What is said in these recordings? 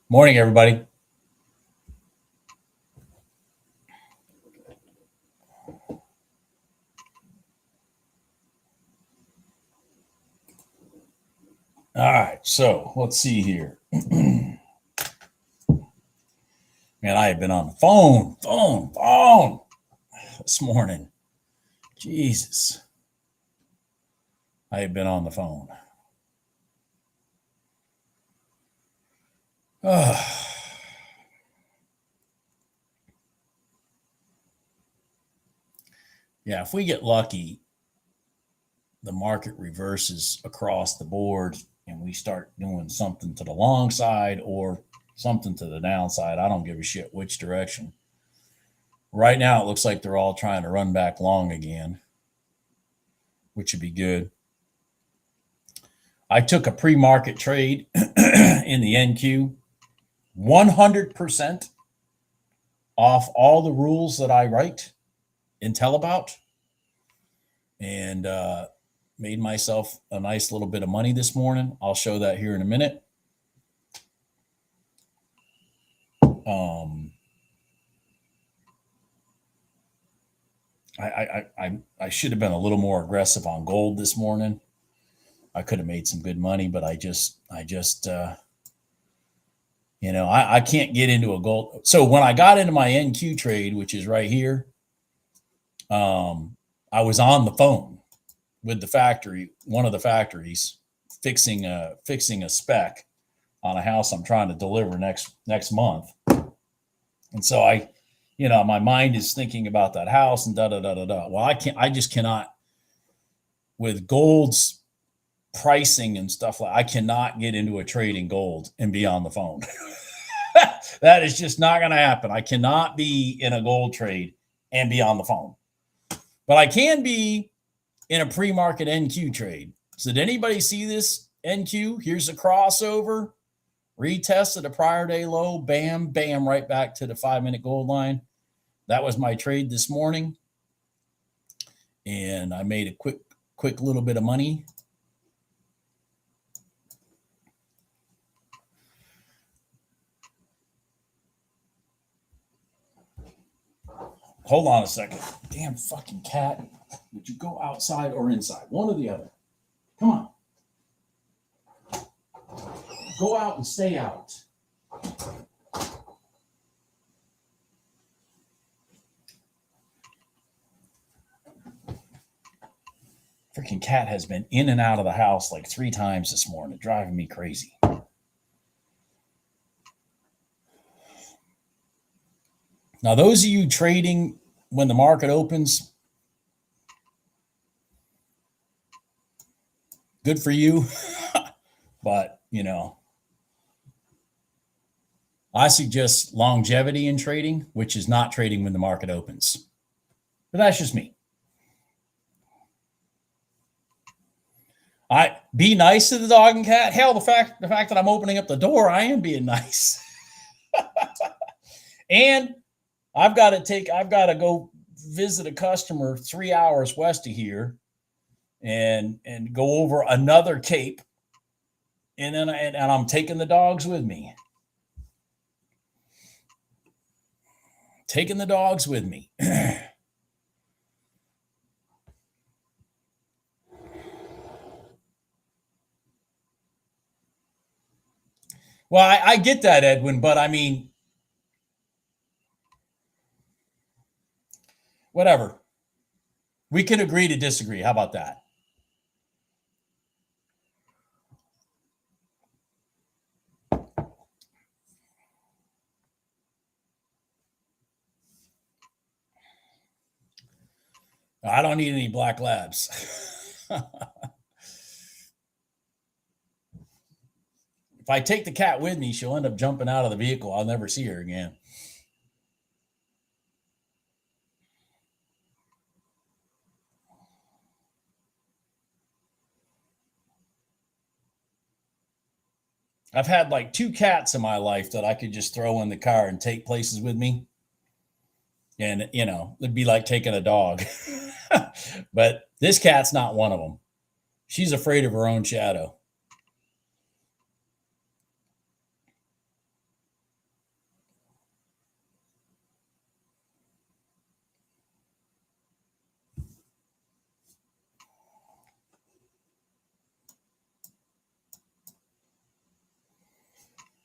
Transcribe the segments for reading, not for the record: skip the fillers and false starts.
Morning, everybody. All right, so let's see here. Man, I have been on the phone this morning. Jesus. I have been on the phone. Yeah, if we get lucky, the market reverses across the board and we start doing something to the long side or something to the downside. I don't give a shit which direction. Right now, it looks like they're all trying to run back long again, which would be good. I took a pre-market trade in the NQ, 100% off all the rules that I write and tell about, and made myself a nice little bit of money this morning. I'll show that here in a minute. I should have been a little more aggressive on gold this morning. I could have made some good money, but I can't get into a gold. So when I got into my NQ trade, which is right here, I was on the phone with the factory, one of the factories, fixing a spec on a house I'm trying to deliver next month. And so my mind is thinking about that house and da da da da da. Well, I just cannot, with gold's pricing and stuff I cannot get into a trade in gold and be on the phone. That is just not going to happen. I cannot be in a gold trade and be on the phone, but I can be in a pre-market NQ trade. So did anybody see this NQ? Here's a crossover, retest at a prior day low, bam, bam, right back to the 5-minute gold line. That was my trade this morning. And I made a quick little bit of money. Hold on a second. Damn fucking cat. Would you go outside or inside? One or the other. Come on. Go out and stay out. Freaking cat has been in and out of the house like 3 times this morning, driving me crazy. Now, those of you trading when the market opens, good for you. But, I suggest longevity in trading, which is not trading when the market opens. But that's just me. I be nice to the dog and cat. Hell, the fact that I'm opening up the door, I am being nice. And I've got to go visit a customer 3 hours west of here and go over another cape. And then I'm taking the dogs with me. Taking the dogs with me. Well, I get that, Edwin, but I mean, whatever. We can agree to disagree. How about that? I don't need any black labs. If I take the cat with me, she'll end up jumping out of the vehicle. I'll never see her again. I've had like 2 cats in my life that I could just throw in the car and take places with me. And, it'd be like taking a dog. But this cat's not one of them. She's afraid of her own shadow.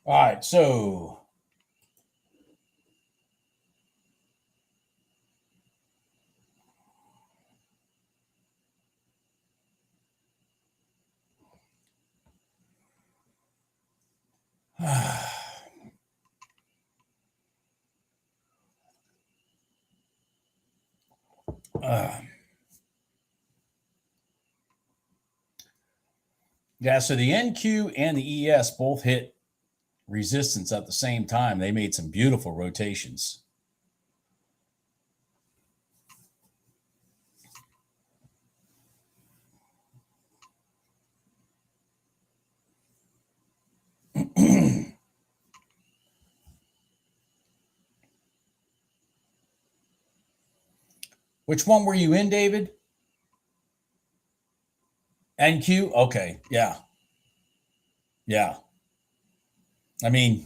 All right, so yeah, so the NQ and the ES both hit resistance at the same time. They made some beautiful rotations. Which one were you in, David? NQ? Okay. Yeah. Yeah. I mean,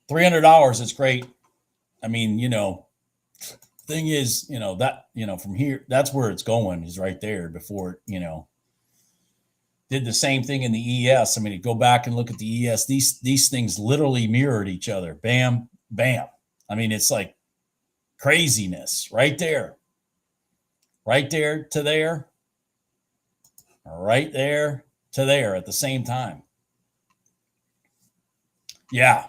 $300 is great. I mean, thing is, that, from here, that's where it's going is right there before, did the same thing in the ES. I mean, you go back and look at the ES, these things literally mirrored each other. Bam, bam. I mean, it's like craziness right there. Right there to there. Right there to there at the same time. Yeah.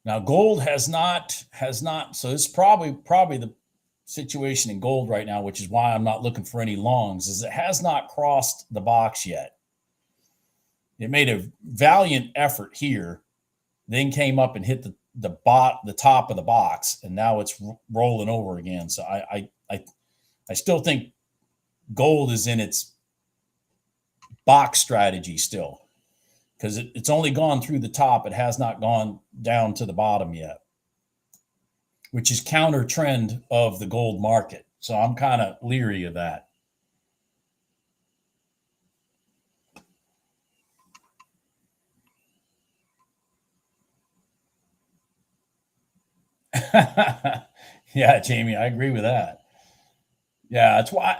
Now gold has not. So it's probably the situation in gold right now, which is why I'm not looking for any longs, is it has not crossed the box yet. It made a valiant effort here, then came up and hit the top of the box, and now it's rolling over again. So I still think gold is in its box strategy still, because it's only gone through the top. It has not gone down to the bottom yet, which is counter trend of the gold market. So I'm kind of leery of that. Yeah, Jamie, I agree with that. Yeah, that's why.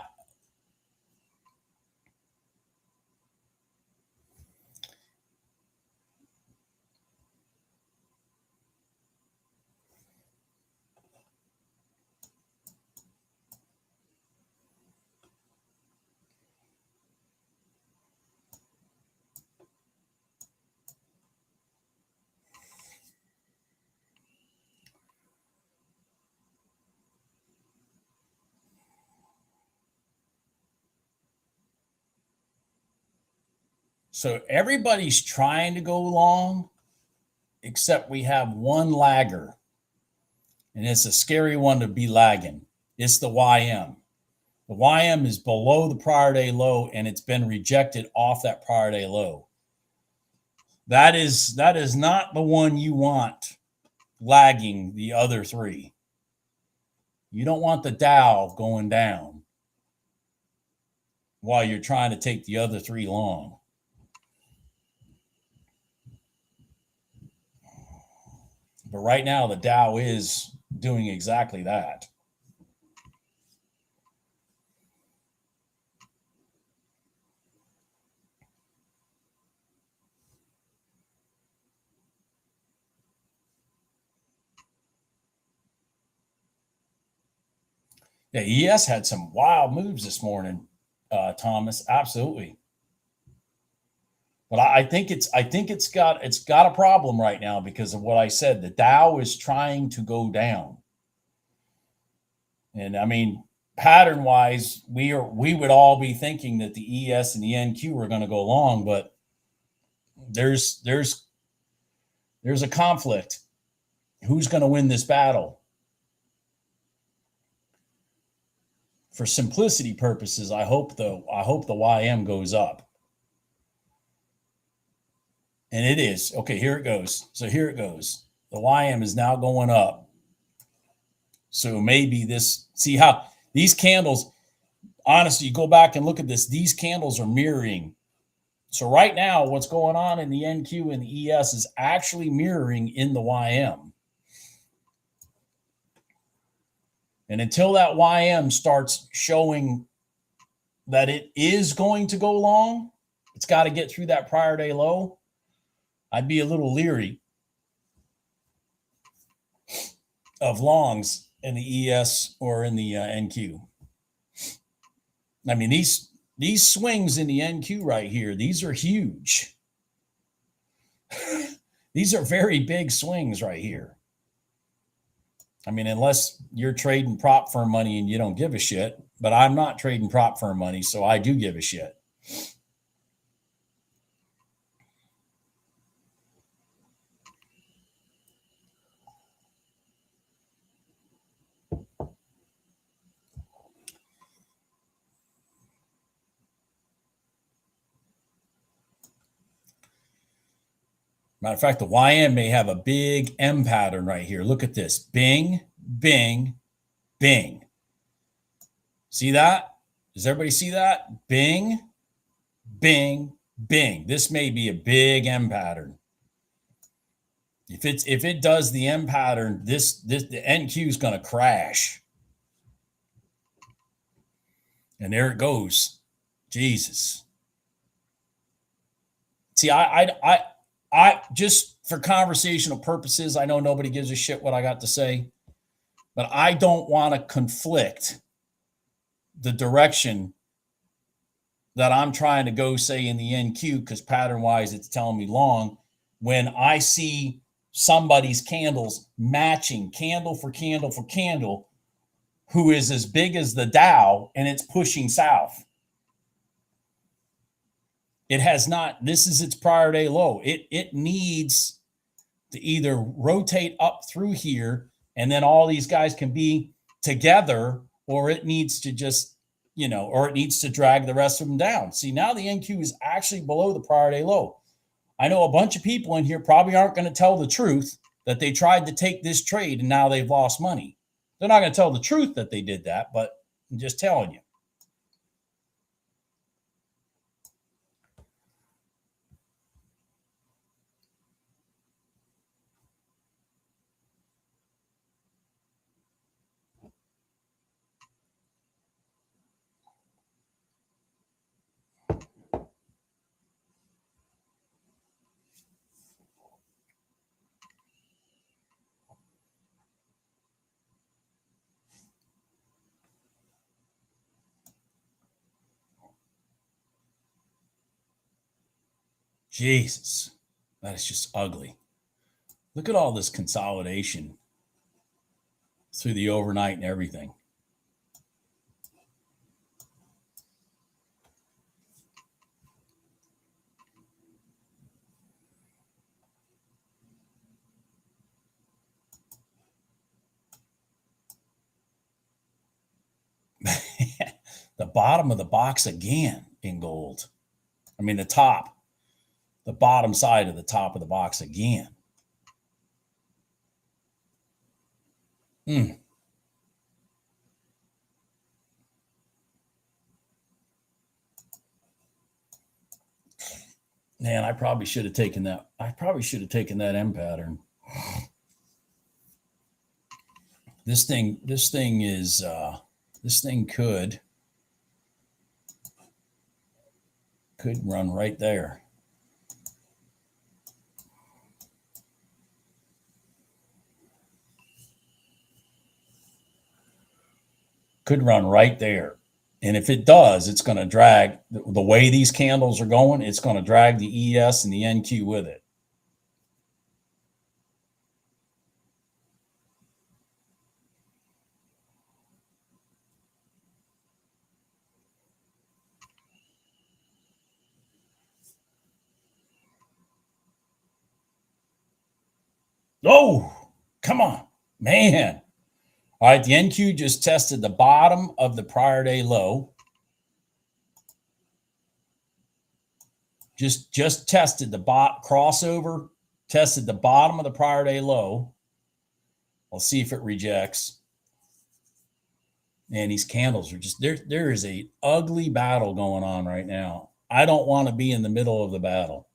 So everybody's trying to go long, except we have one lagger, and it's a scary one to be lagging. It's the YM. The YM is below the prior day low, and it's been rejected off that prior day low. That is not the one you want lagging the other three. You don't want the Dow going down while you're trying to take the other three long. But right now, the Dow is doing exactly that. Yeah, ES had some wild moves this morning, Thomas. Absolutely. But I think it's got a problem right now because of what I said. The Dow is trying to go down, and I mean, pattern wise, we would all be thinking that the ES and the NQ are going to go long, but there's a conflict. Who's going to win this battle? For simplicity purposes, I hope the YM goes up. And it is. Okay, here it goes. So here it goes. The YM is now going up. So maybe see how these candles, honestly, you go back and look at this, these candles are mirroring. So right now, what's going on in the NQ and the ES is actually mirroring in the YM. And until that YM starts showing that it is going to go long, it's got to get through that prior day low. I'd be a little leery of longs in the ES or in the NQ. I mean, these swings in the NQ right here, these are huge. These are very big swings right here. I mean, unless you're trading prop firm money and you don't give a shit, but I'm not trading prop firm money, so I do give a shit. Matter of fact, the YM may have a big M pattern right here. Look at this. Bing, bing, bing. See that? Does everybody see that? Bing, bing, bing. This may be a big M pattern. If it does the M pattern, the NQ is going to crash. And there it goes. Jesus. See, I just for conversational purposes, I know nobody gives a shit what I got to say, but I don't want to conflict the direction that I'm trying to go, say, in the NQ, because pattern-wise it's telling me long, when I see somebody's candles matching candle for candle for candle, who is as big as the Dow, and it's pushing south. It has not, this is its prior day low. It needs to either rotate up through here and then all these guys can be together, or it needs to just, or it needs to drag the rest of them down. See, now the NQ is actually below the prior day low. I know a bunch of people in here probably aren't going to tell the truth that they tried to take this trade and now they've lost money. They're not going to tell the truth that they did that, but I'm just telling you. Jesus, that is just ugly. Look at all this consolidation through the overnight and everything. The bottom of the box again in gold. I mean, the bottom side of the top of the box again. Man, I probably should have taken that. I probably should have taken that M pattern. This thing could run right there. Could run right there. And if it does, it's going to drag the way these candles are going. It's going to drag the ES and the NQ with it. Oh, come on, man. All right, the NQ just tested the bottom of the prior day low. Just tested the crossover, tested the bottom of the prior day low. I'll see if it rejects. And these candles are just there is a ugly battle going on right now. I don't want to be in the middle of the battle.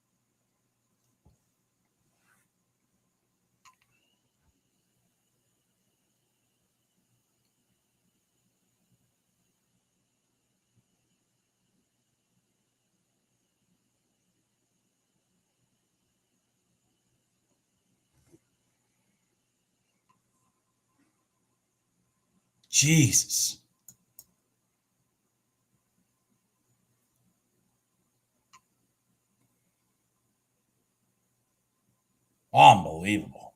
Jesus. Unbelievable.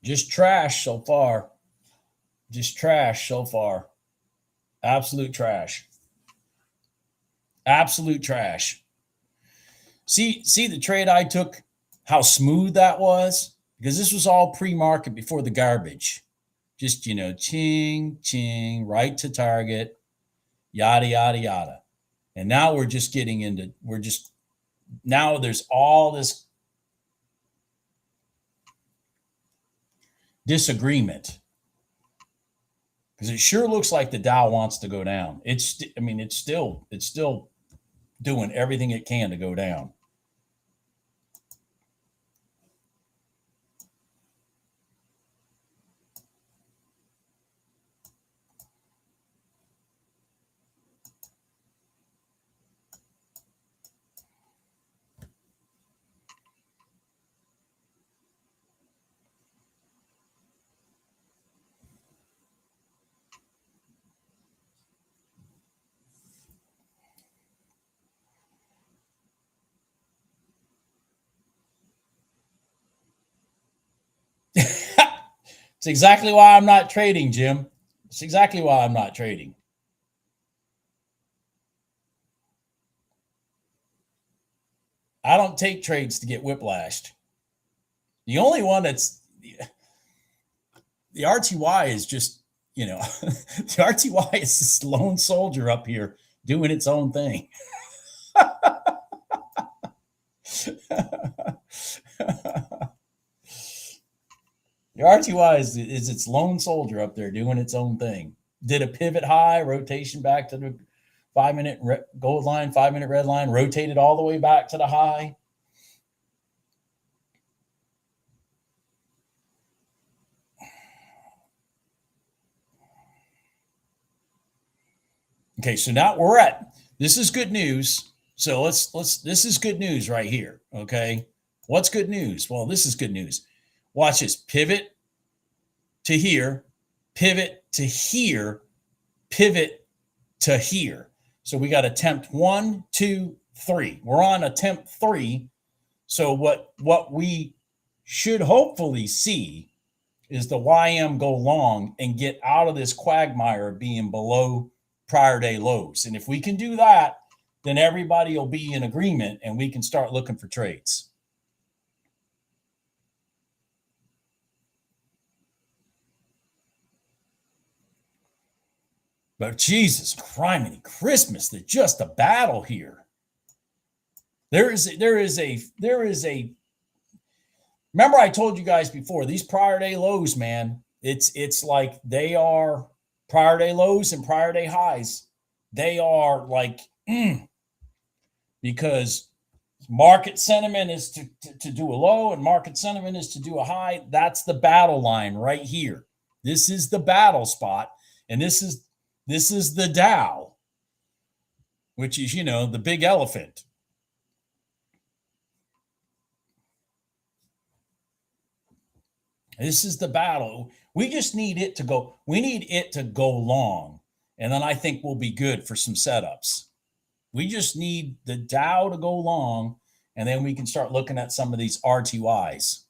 Just trash so far. Just trash so far. Absolute trash. Absolute trash. See the trade I took, how smooth that was? Because this was all pre-market before the garbage. Just, ching, ching, right to target, yada, yada, yada. And now now there's all this disagreement. Because it sure looks like the Dow wants to go down. It's still doing everything it can to go down. It's exactly why I'm not trading, Jim. It's exactly why I'm not trading. I don't take trades to get whiplashed. The only one that's the RTY is just, the RTY is this lone soldier up here doing its own thing. The RTY is its lone soldier up there doing its own thing. Did a pivot high, rotation back to the 5-minute gold line, 5-minute red line, rotated all the way back to the high. Okay, so now this is good news. So this is good news right here. Okay. What's good news? Well, this is good news. Watch this. Pivot to here, pivot to here, pivot to here. So we got attempt 1, 2, 3. We're on attempt 3. So what we should hopefully see is the YM go long and get out of this quagmire of being below prior day lows. And if we can do that, then everybody will be in agreement and we can start looking for trades. But Jesus criminy Christmas, there's just a battle here. There is a remember I told you guys before, these prior day lows, man, it's like they are prior day lows and prior day highs. They are like because market sentiment is to do a low and market sentiment is to do a high. That's the battle line right here. This is the battle spot, and this is the Dow, which is, the big elephant. This is the battle. We just need it to go. We need it to go long, and then I think we'll be good for some setups. We just need the Dow to go long, and then we can start looking at some of these RTYs.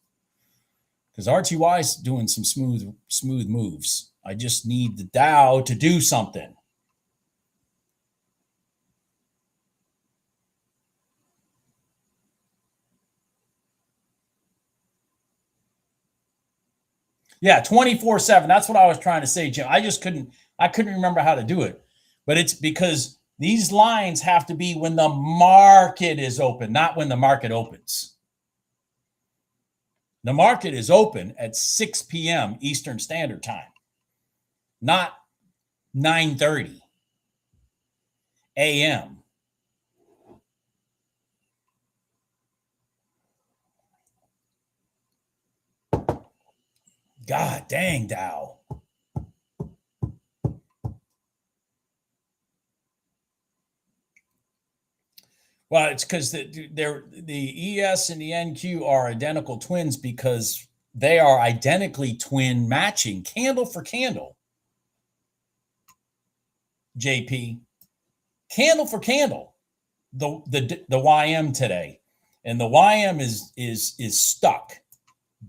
Because RTY is doing some smooth moves. I just need the Dow to do something. Yeah, 24/7. That's what I was trying to say, Jim. I couldn't remember how to do it. But it's because these lines have to be when the market is open, not when the market opens. The market is open at 6 p.m. Eastern Standard Time, not 9:30 a.m. God dang, Dow. Well, it's because the ES and the NQ are identical twins because they are identically twin matching, candle for candle. JP, candle for candle. The YM today, and the YM is stuck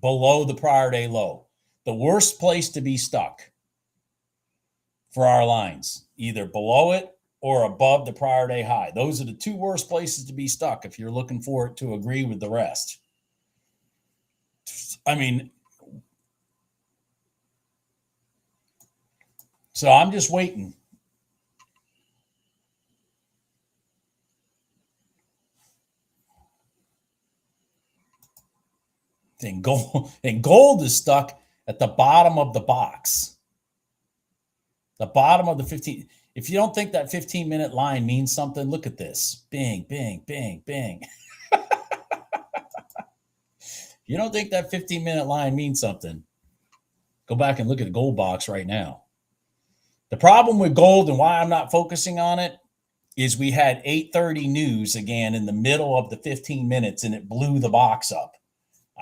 below the prior day low. The worst place to be stuck for our lines, either below it or above the prior day high. Those are the two worst places to be stuck if you're looking for it to agree with the rest. I mean, so I'm just waiting. And gold is stuck at the bottom of the box. The bottom of the 15. If you don't think that 15-minute line means something, look at this. Bing, bing, bing, bing. You don't think that 15-minute line means something, go back and look at the gold box right now. The problem with gold and why I'm not focusing on it is we had 8:30 news again in the middle of the 15 minutes, and it blew the box up.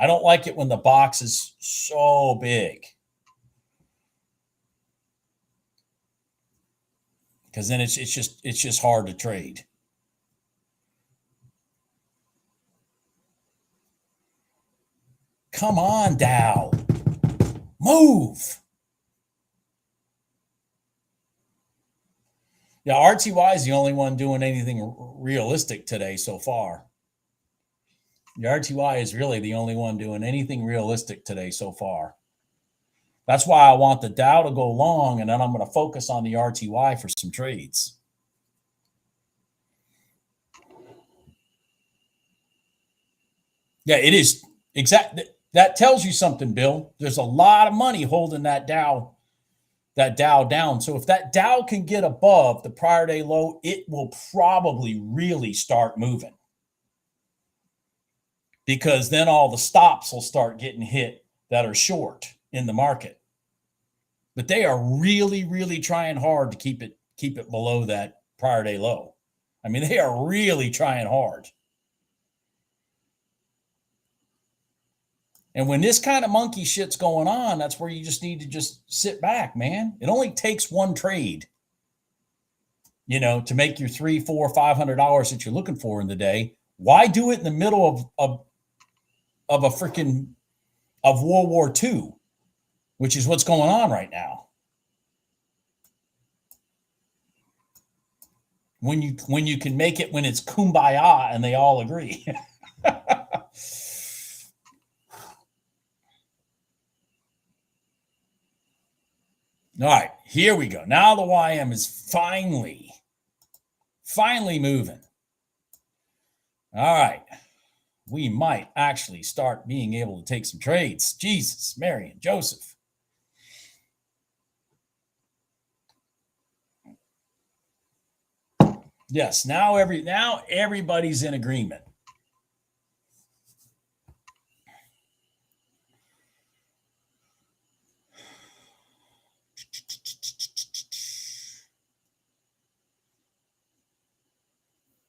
I don't like it when the box is so big, because then it's just hard to trade. Come on, Dow. Move. Yeah, RTY is the only one doing anything realistic today so far. The RTY is really the only one doing anything realistic today so far. That's why I want the Dow to go long, and then I'm going to focus on the RTY for some trades. Yeah, it is exactly. That tells you something, Bill. There's a lot of money holding that Dow down. So if that Dow can get above the prior day low, it will probably really start moving, because then all the stops will start getting hit that are short in the market. But they are really, really trying hard to keep it below that prior day low. I mean, they are really trying hard. And when this kind of monkey shit's going on, that's where you just need to just sit back, man. It only takes one trade, to make your $300, $400, $500 that you're looking for in the day. Why do it in the middle of a freaking of World War II, which is what's going on right now? When you can make it when it's kumbaya and they all agree. All right, here we go. Now the YM is finally moving. All right. We might actually start being able to take some trades. Jesus, Mary, and Joseph. Yes, now everybody's in agreement.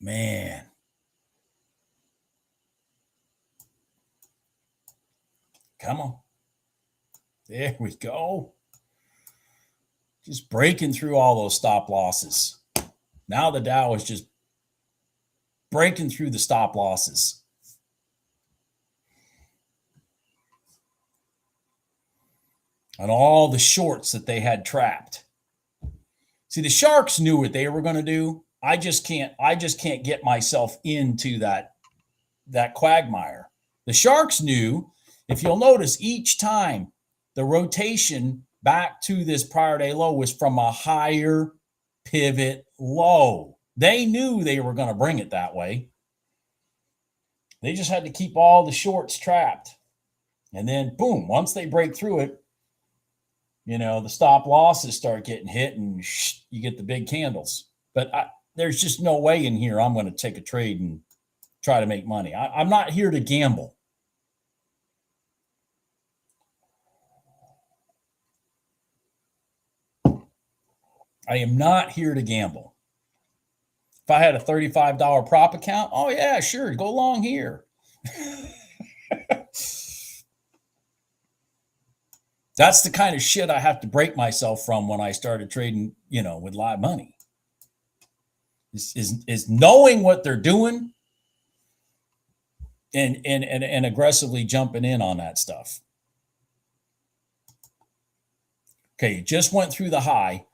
Man. Come on. There we go. Just breaking through all those stop losses. Now the Dow is just breaking through the stop losses. And all the shorts that they had trapped. See, the sharks knew what they were going to do. I just can't get myself into that quagmire. The sharks knew. If you'll notice, each time the rotation back to this prior day low was from a higher pivot low. They knew they were going to bring it that way. They just had to keep all the shorts trapped. And then, boom, once they break through it, the stop losses start getting hit and you get the big candles. But there's just no way in here I'm going to take a trade and try to make money. I'm not here to gamble. I am not here to gamble. If I had a $35 prop account, oh yeah, sure, go long here. That's the kind of shit I have to break myself from when I started trading, with live money. Is knowing what they're doing and aggressively jumping in on that stuff. Okay, you just went through the high.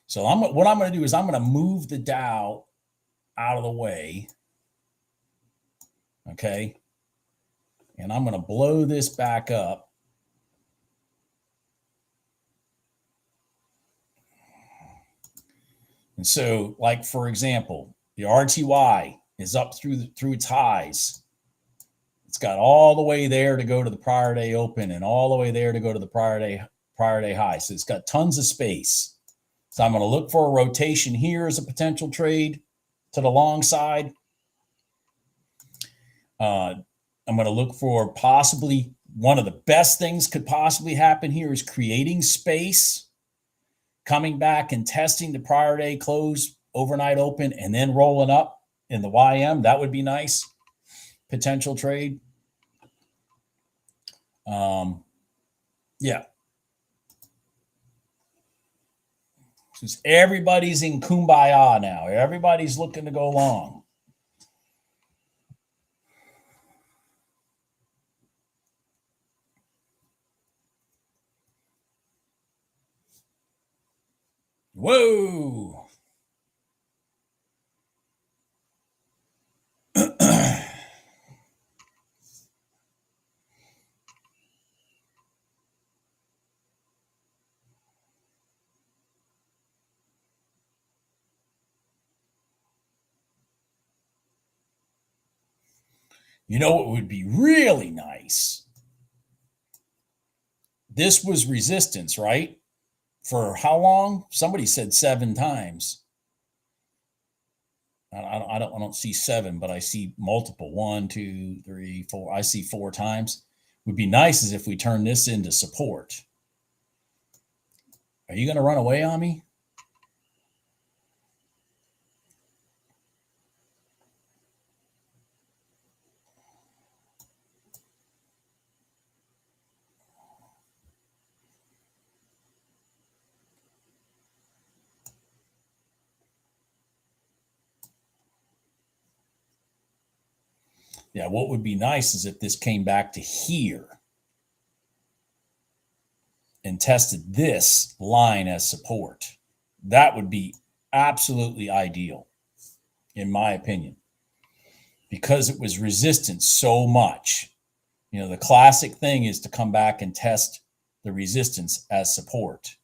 So what I'm going to do is I'm going to move the Dow out of the way. Okay. And I'm going to blow this back up. And so, like, for example, the RTY is up through its highs. It's got all the way there to go to the prior day open and all the way there to go to the prior day high. So it's got tons of space. So I'm going to look for a rotation here as a potential trade to the long side. I'm going to look for possibly one of the best things could possibly happen here is creating space, coming back and testing the prior day close, overnight open, and then rolling up in the YM. That would be nice. Potential trade. Yeah. Since everybody's in kumbaya now, everybody's looking to go long. Whoa. You know what would be really nice? This was resistance, right? For how long? Somebody said 7 times. I don't see 7, but I see multiple. 1, 2, 3, 4. I see 4 times. Would be nice as if we turn this into support. Are you going to run away on me? Yeah, what would be nice is if this came back to here and tested this line as support. That would be absolutely ideal, in my opinion, because it was resistant so much. The classic thing is to come back and test the resistance as support.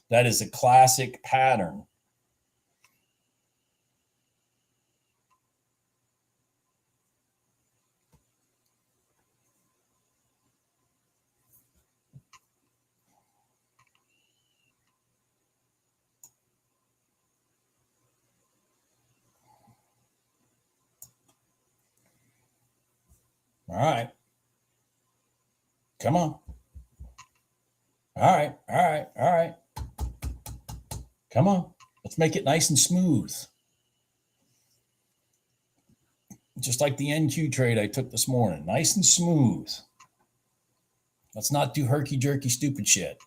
That is a classic pattern. All right. Come on. All right. All right. All right. Come on. Let's make it nice and smooth. Just like the NQ trade I took this morning. Nice and smooth. Let's not do herky-jerky stupid shit.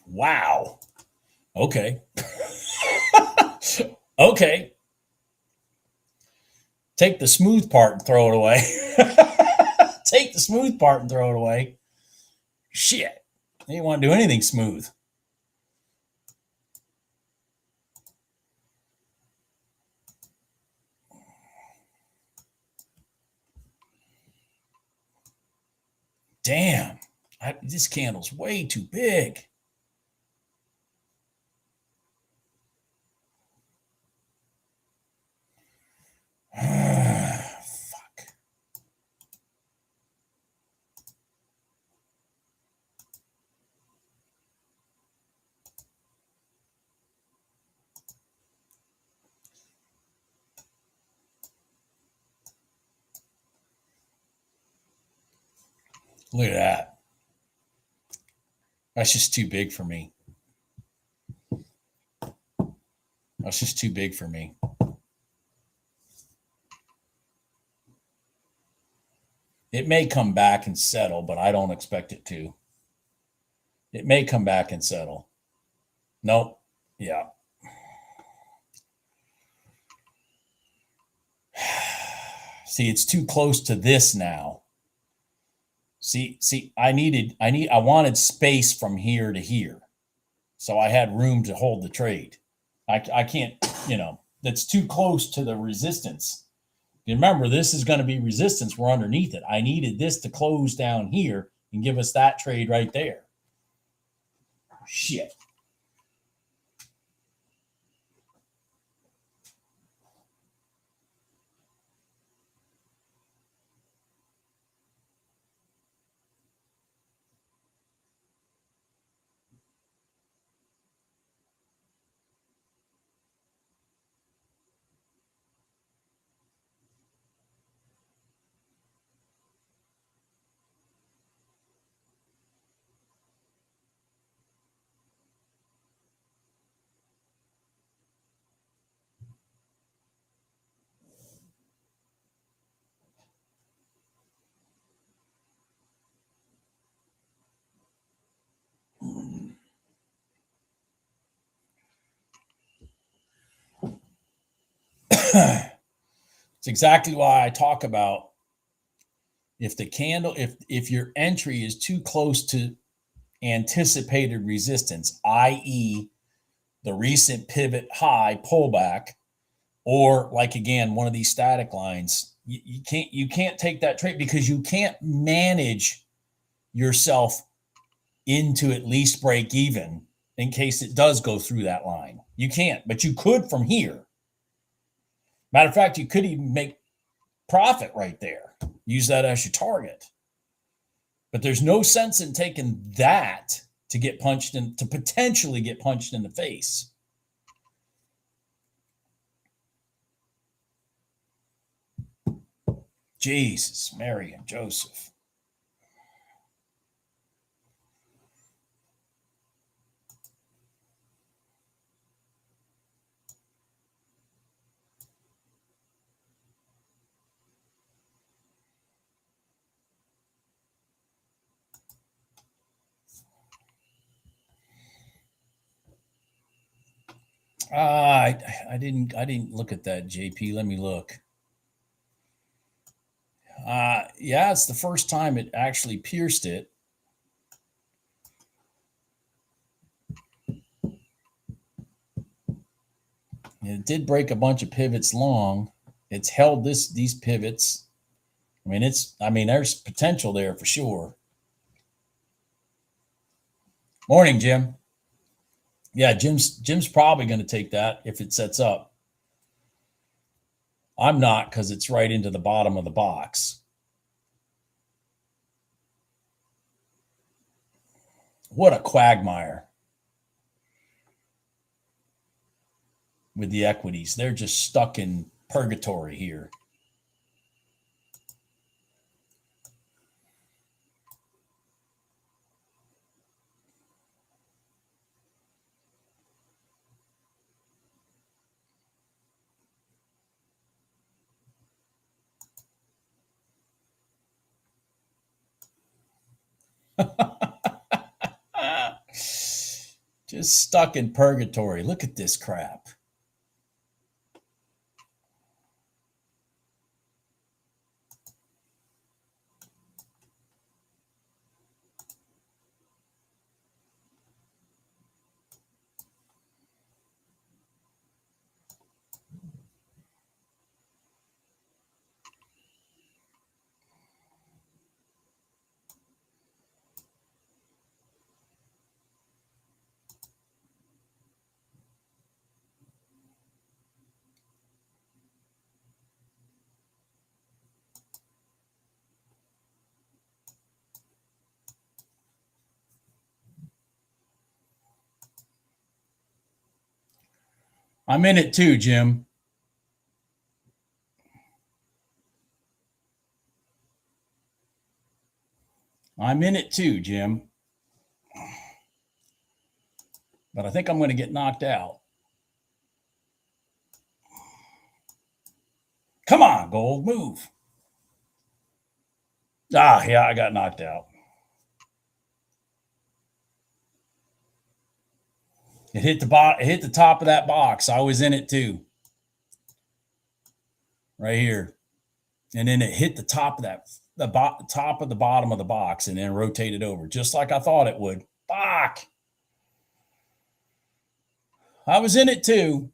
Wow. Okay. Okay. Take the smooth part and throw it away. Take the smooth part and throw it away. Shit. You didn't want to do anything smooth. Damn. This candle's way too big. Fuck. Look at that. That's just too big for me. That's just too big for me. It may come back and settle, but I don't expect it to. It may come back and settle. Nope. Yeah. See, it's too close to this now. See, I wanted space from here to here. So I had room to hold the trade. I can't, that's too close to the resistance. Remember, this is going to be resistance. We're underneath it. I needed this to close down here and give us that trade right there. Shit. It's exactly why I talk about if the candle, if your entry is too close to anticipated resistance, i.e., the recent pivot high pullback, or like again one of these static lines, you can't take that trade because you can't manage yourself into at least break even in case it does go through that line. You can't, but you could from here. Matter of fact, you could even make profit right there. Use that as your target. But there's no sense in taking that to get punched in, to potentially get punched in the face. Jesus, Mary, and Joseph. I didn't look at that, JP. Let me look. Yeah, it's the first time it actually pierced it. It did break a bunch of pivots long. It's held these pivots. I mean, there's potential there for sure. Morning, Jim. Yeah, Jim's probably going to take that if it sets up. I'm not because it's right into the bottom of the box. What a quagmire with the equities. They're just stuck in purgatory here. Just stuck in purgatory. Look at this crap. I'm in it too, Jim. I'm in it too, Jim. But I think I'm going to get knocked out. Come on, gold, move. Ah, yeah, I got knocked out. It hit it hit the top of that box. I was in it too. Right here. And then it hit the top of top of the bottom of the box and then rotated over, just like I thought it would. Fuck. I was in it too.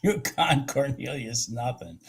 Yukon Cornelius, nothing.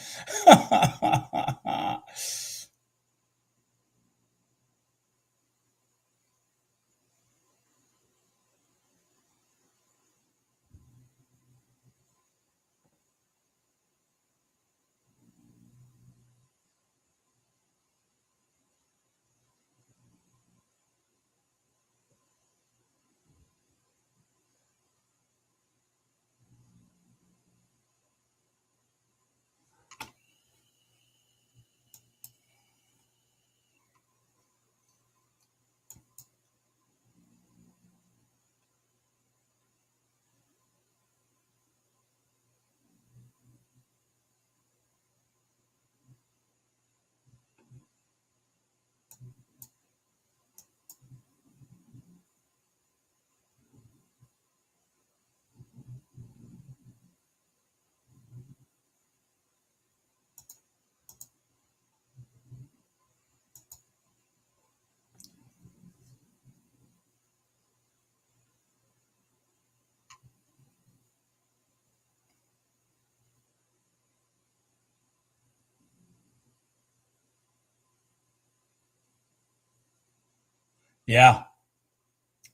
Yeah,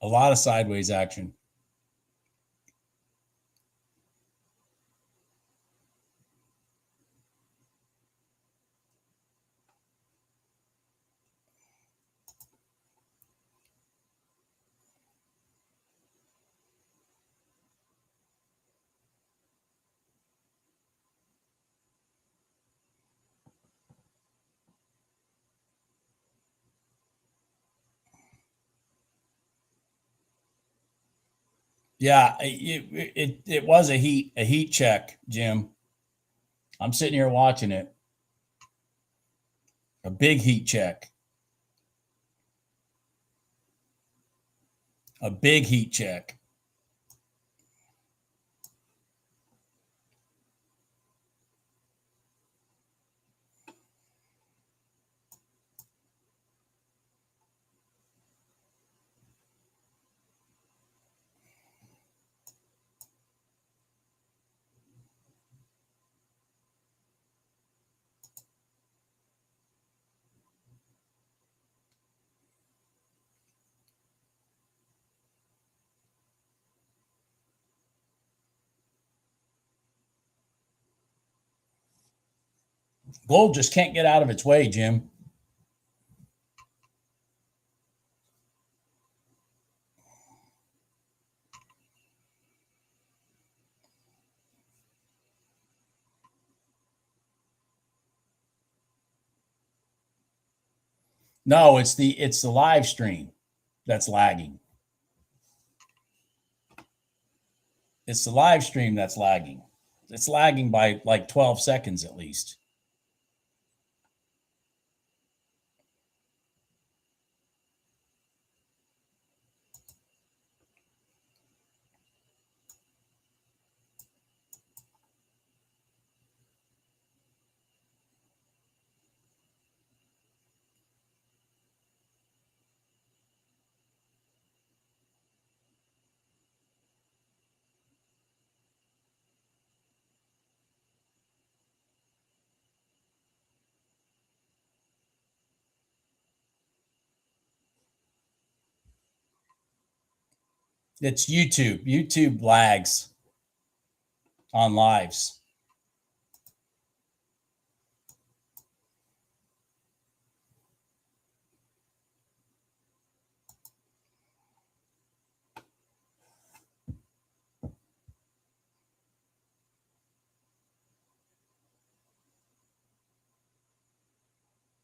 a lot of sideways action. Yeah, it was a heat check, Jim. I'm sitting here watching it. A big heat check. A big heat check. Gold just can't get out of its way, Jim. No, it's the live stream that's lagging. It's the live stream that's lagging. It's lagging by like 12 seconds at least. It's YouTube. YouTube lags on lives.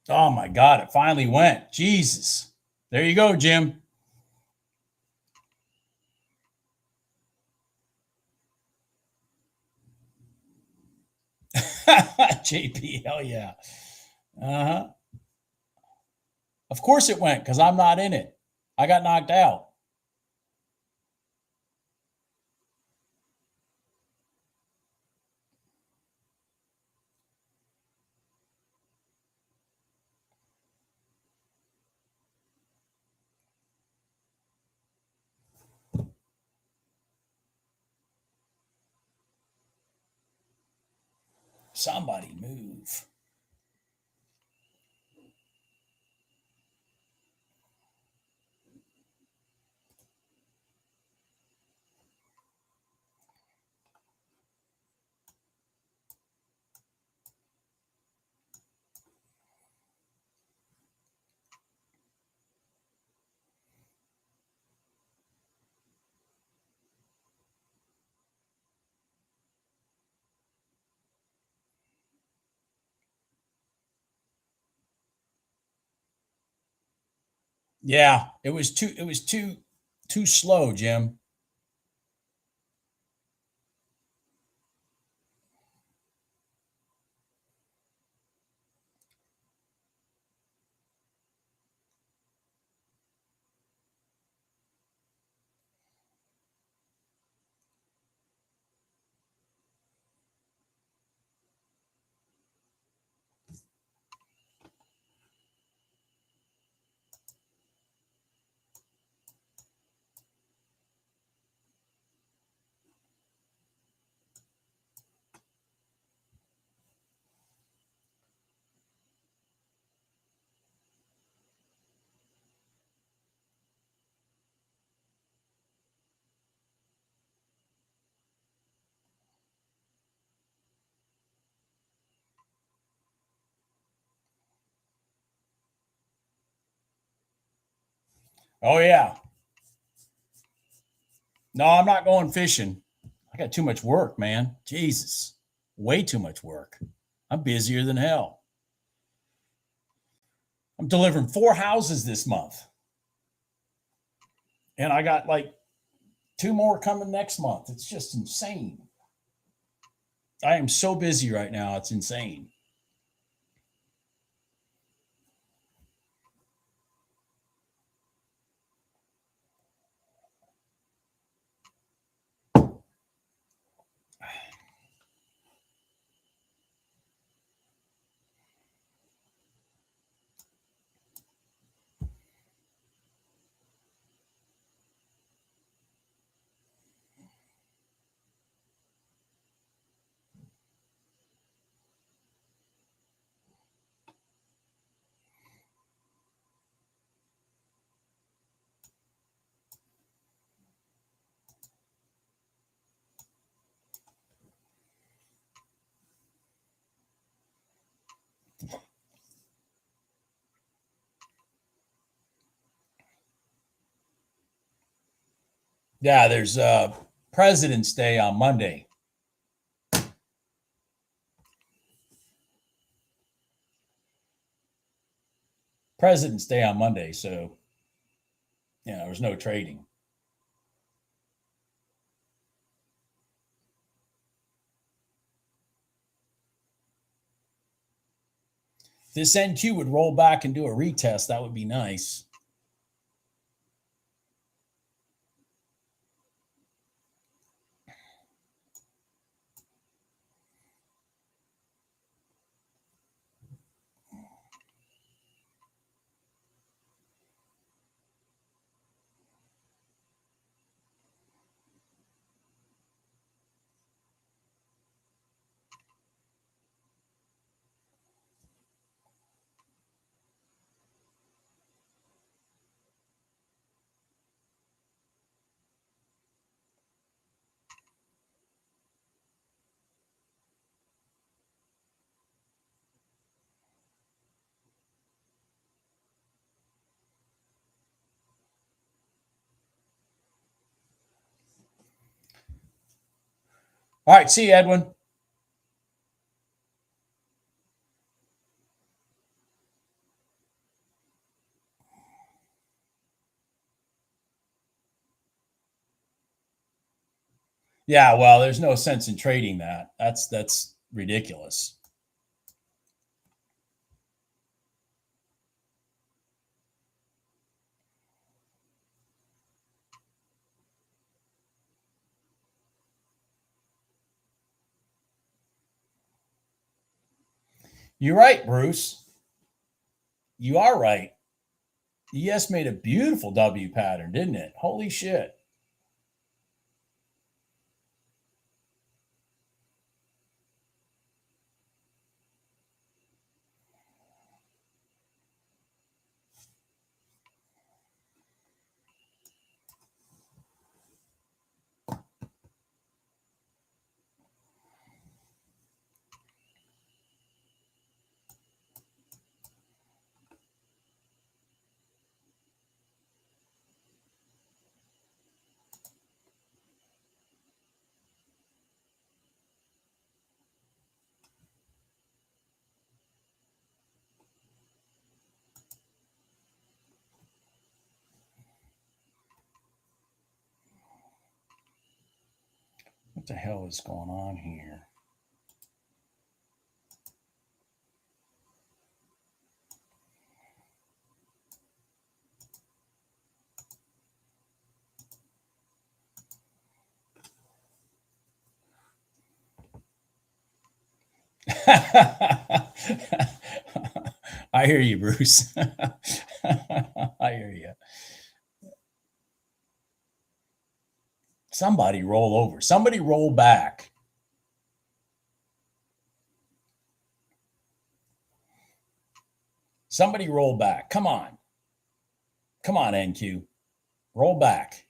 Oh my God, it finally went. Jesus. There you go, Jim. JP, hell yeah. Uh-huh. Of course it went because I'm not in it. I got knocked out. Somebody move. Yeah, it was too slow, Jim. Oh yeah. No, I'm not going fishing. I got too much work, man. Jesus. Way too much work. I'm busier than hell. I'm delivering 4 houses this month. And I got like 2 more coming next month. It's just insane. I am so busy right now. It's insane. Yeah, there's President's Day on Monday. President's Day on Monday, so there's no trading. If this NQ would roll back and do a retest, that would be nice. All right, see you, Edwin. Yeah, well, there's no sense in trading that. That's ridiculous. You're right, Bruce. You are right. ES made a beautiful W pattern, didn't it? Holy shit. What the hell is going on here? I hear you, Bruce. I hear you. Somebody roll over. Somebody roll back. Somebody roll back. Come on. Come on, NQ. Roll back.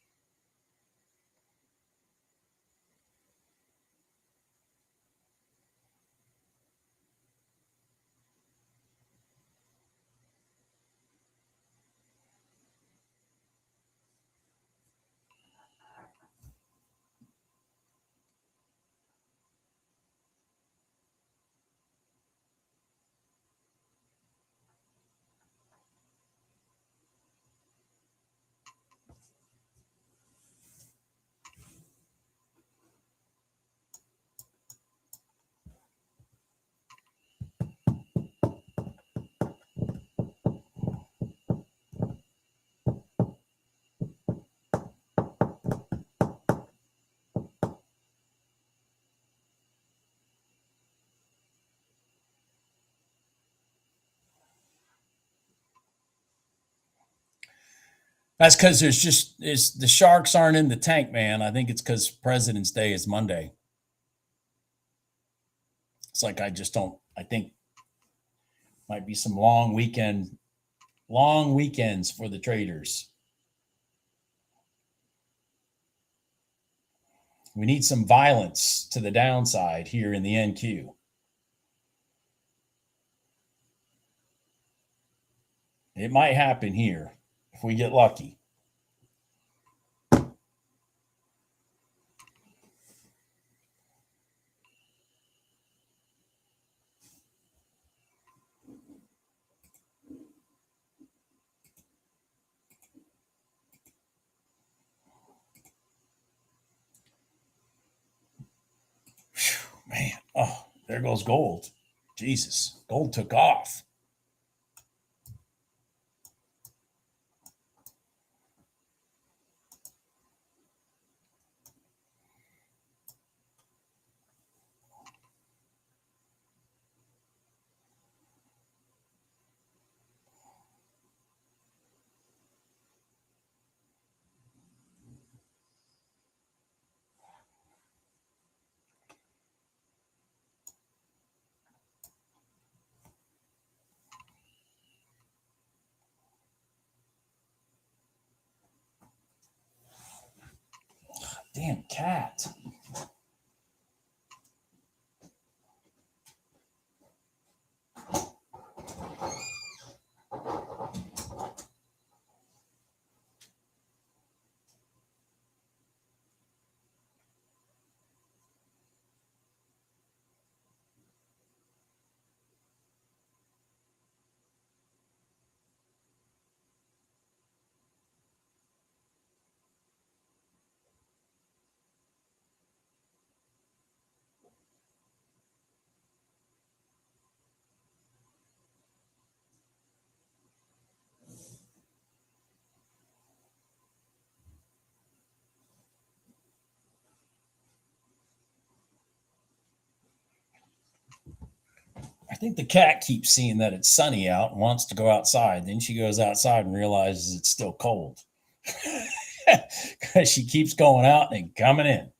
That's because is the sharks aren't in the tank, man. I think it's because President's Day is Monday. It's like I just don't. I think might be some long weekends for the traders. We need some violence to the downside here in the NQ. It might happen here if we get lucky. there goes gold. Jesus, gold took off. Damn cat. I think the cat keeps seeing that it's sunny out and wants to go outside. Then she goes outside and realizes it's still cold. Because she keeps going out and coming in.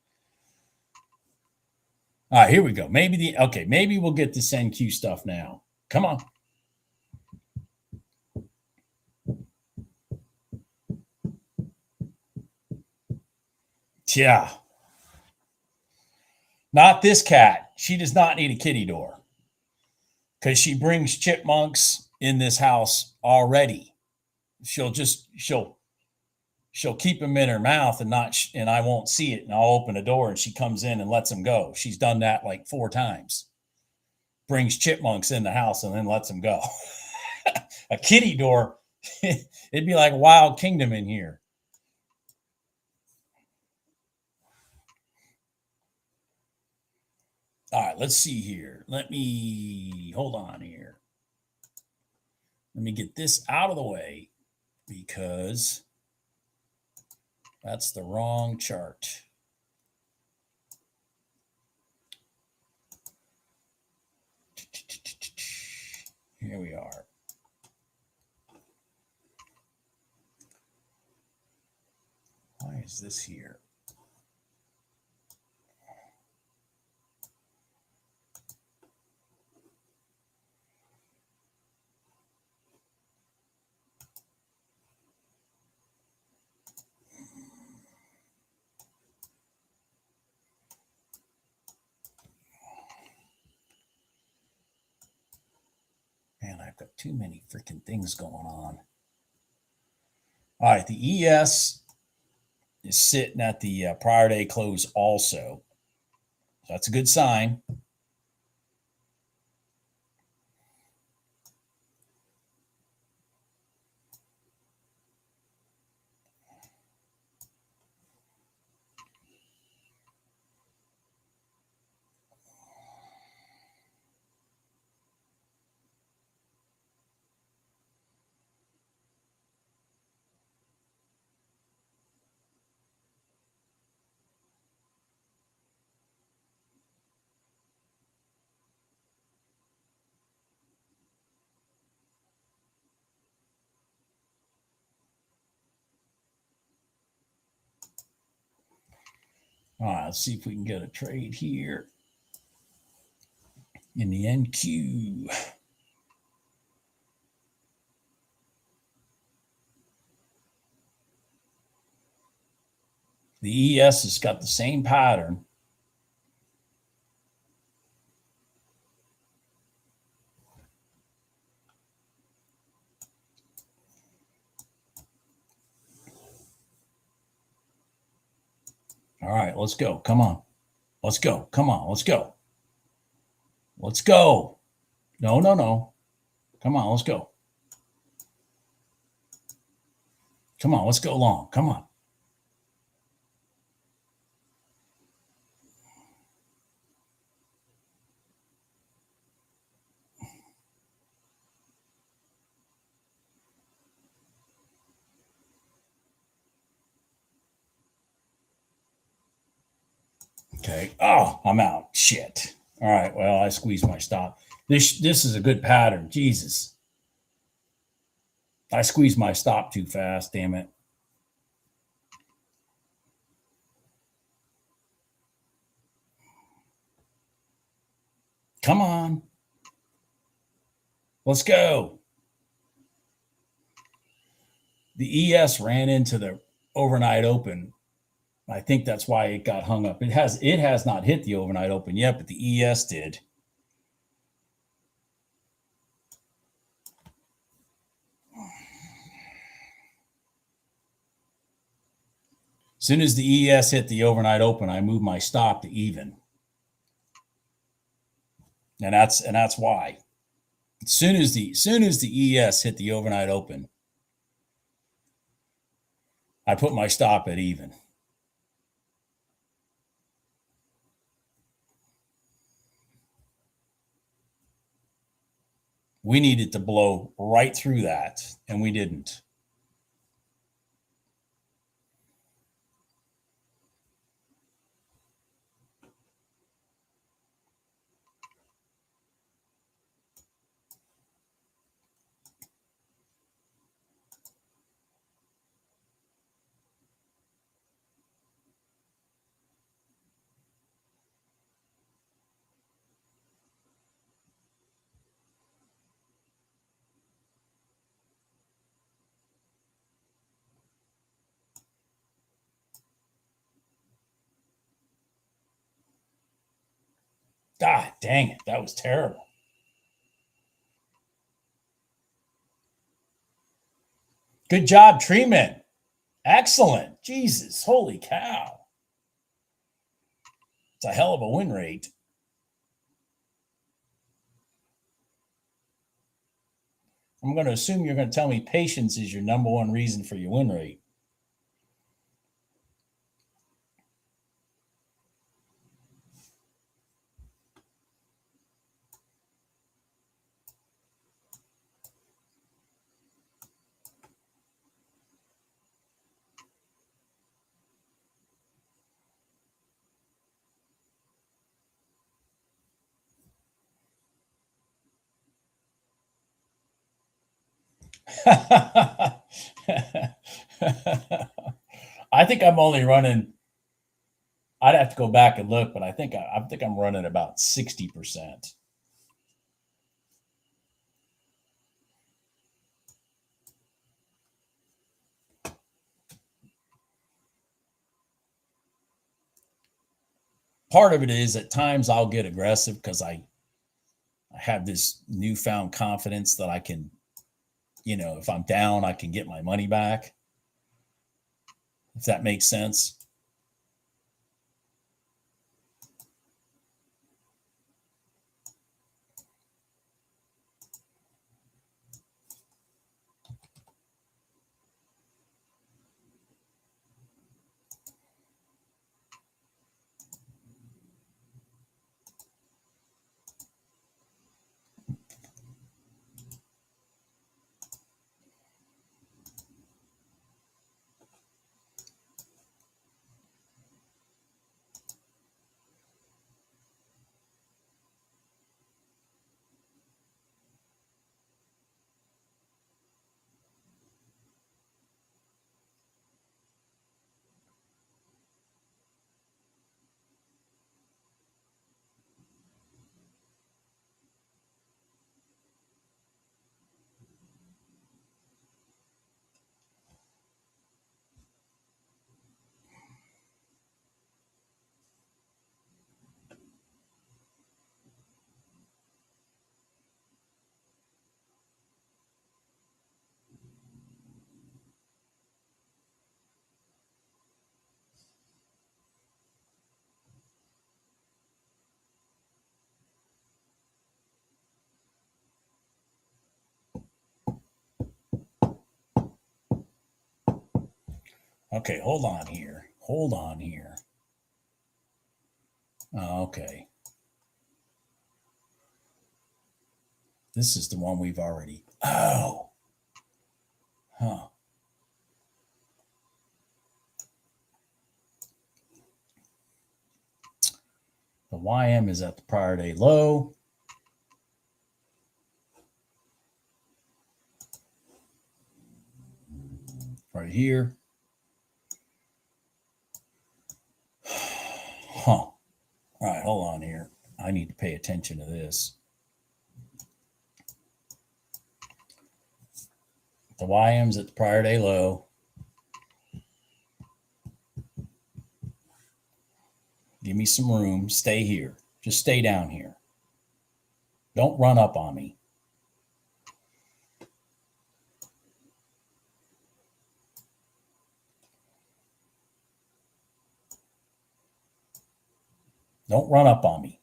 All right, here we go. Maybe we'll get this NQ stuff now. Come on. Yeah. Not this cat. She does not need a kitty door. Because she brings chipmunks in this house already. She'll keep them in her mouth and and I won't see it, and I'll open a door and she comes in and lets them go. She's done that like 4 times. Brings chipmunks in the house and then lets them go. A kitty door, it'd be like Wild Kingdom in here. All right, let's see here. Hold on here. Let me get this out of the way because that's the wrong chart. Here we are. Why is this here? Man, I've got too many freaking things going on. All right, the ES is sitting at the prior day close also. So that's a good sign. All right, let's see if we can get a trade here in the NQ. The ES has got the same pattern. All right, let's go. Come on. Let's go. Come on. Let's go. Let's go. No. Come on. Let's go. Come on. Let's go long. Come on. Okay. Oh, I'm out. Shit. All right. Well, I squeezed my stop. This is a good pattern. Jesus. I squeezed my stop too fast. Damn it. Come on. Let's go. The ES ran into the overnight open. I think that's why it got hung up. It has not hit the overnight open yet, but the ES did. As soon as the ES hit the overnight open, I moved my stop to even. And that's why. As soon as the ES hit the overnight open, I put my stop at even. We needed to blow right through that, and we didn't. God dang it. That was terrible. Good job, Treeman. Excellent. Jesus, holy cow. It's a hell of a win rate. I'm going to assume you're going to tell me patience is your number one reason for your win rate. I think I'm only running. I'd have to go back and look, but I think I'm running about 60%. Part of it is at times I'll get aggressive because I have this newfound confidence that I can, if I'm down, I can get my money back. If that makes sense. Okay, hold on here. Hold on here. Oh, okay. This is the one we've already. Oh. Huh. The YM is at the prior day low. Right here. Huh. All right, hold on here. I need to pay attention to this. The YM's at the prior day low. Give me some room. Stay here. Just stay down here. Don't run up on me. Don't run up on me.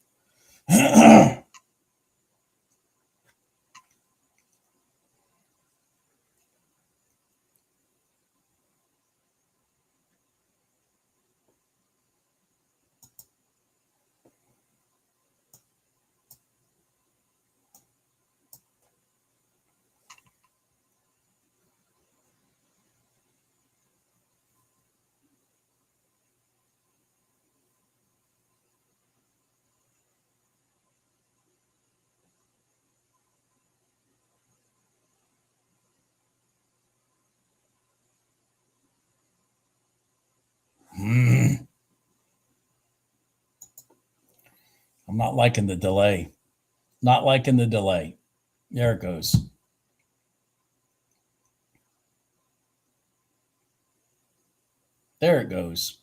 I'm not liking the delay. Not liking the delay. There it goes. There it goes.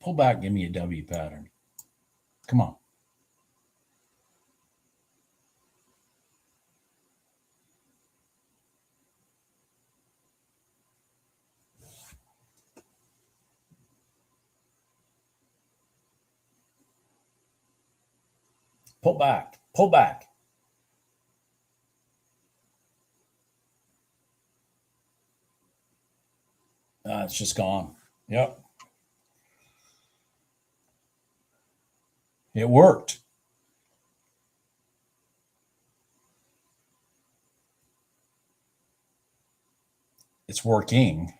Pull back, give me a W pattern. Come on. Pull back. Pull back. It's just gone. Yep. It worked. It's working.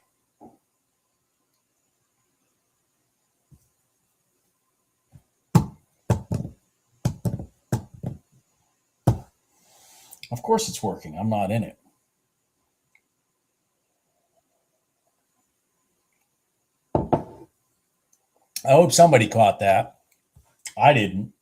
Of course it's working. I'm not in it. I hope somebody caught that. I didn't.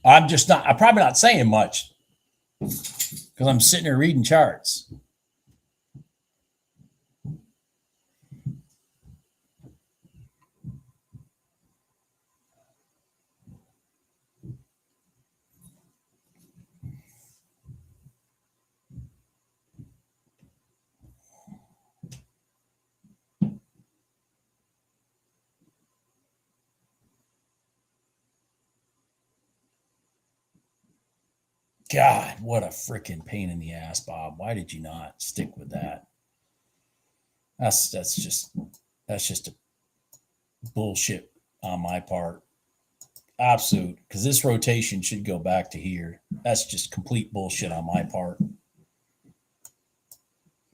I'm probably not saying much because I'm sitting here reading charts. God, what a freaking pain in the ass, Bob. Why did you not stick with that? That's just a bullshit on my part. absolute, because this rotation should go back to here. That's just complete bullshit on my part.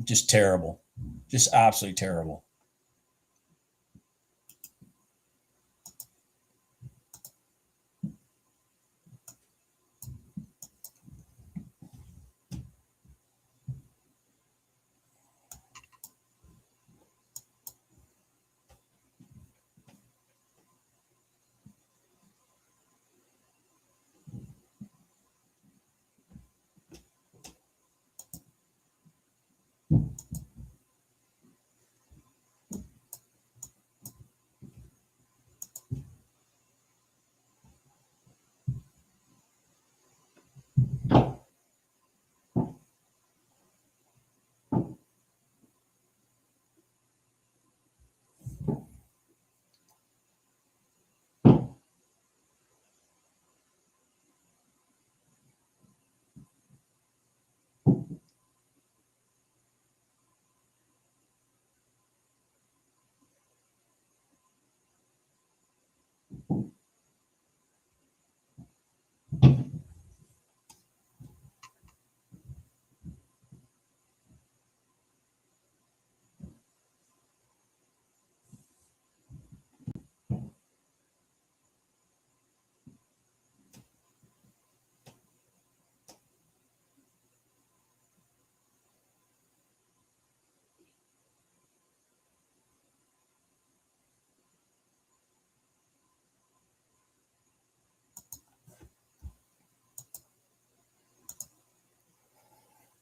Just terrible. Just absolutely terrible.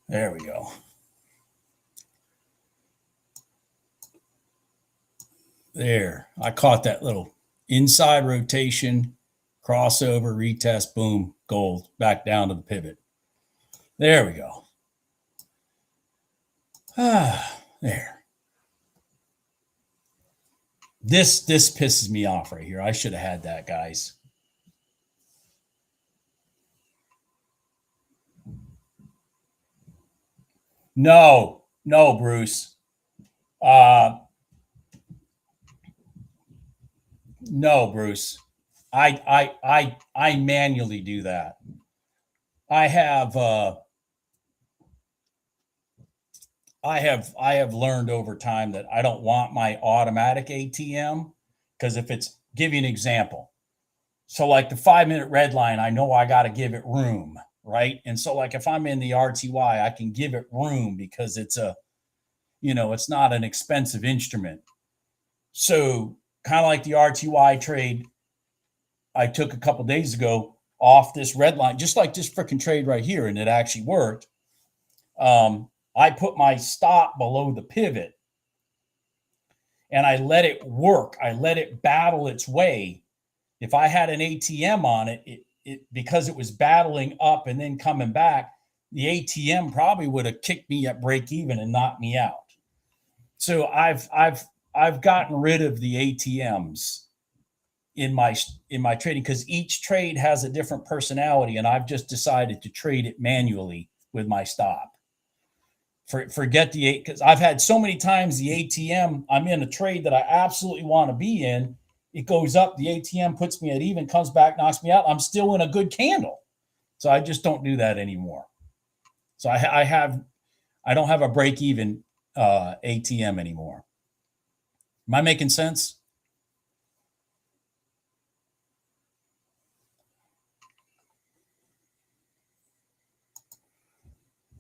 There we go. There. I caught that little inside rotation, crossover, retest, boom, gold, back down to the pivot. There we go. There. This pisses me off right here. I should have had that, guys. No, Bruce. No, Bruce. I manually do that. I have learned over time that I don't want my automatic ATM, because if it's, give you an example. So like the 5-minute red line, I know I got to give it room, right? And so like if I'm in the RTY, I can give it room because it's it's not an expensive instrument. So kind of like the RTY trade I took a couple days ago off this red line, just like this freaking trade right here, and it actually worked. I put my stop below the pivot and I let it work. I let it battle its way. If I had an ATM on it, because it was battling up and then coming back, the ATM probably would have kicked me at break even and knocked me out. So I've gotten rid of the ATMs in my trading, because each trade has a different personality, and I've just decided to trade it manually with my stop. Forget the because I've had so many times the ATM, I'm in a trade that I absolutely want to be in. It goes up, the ATM puts me at even, comes back, knocks me out. I'm still in a good candle. So I just don't do that anymore. So I don't have a break even ATM anymore. Am I making sense?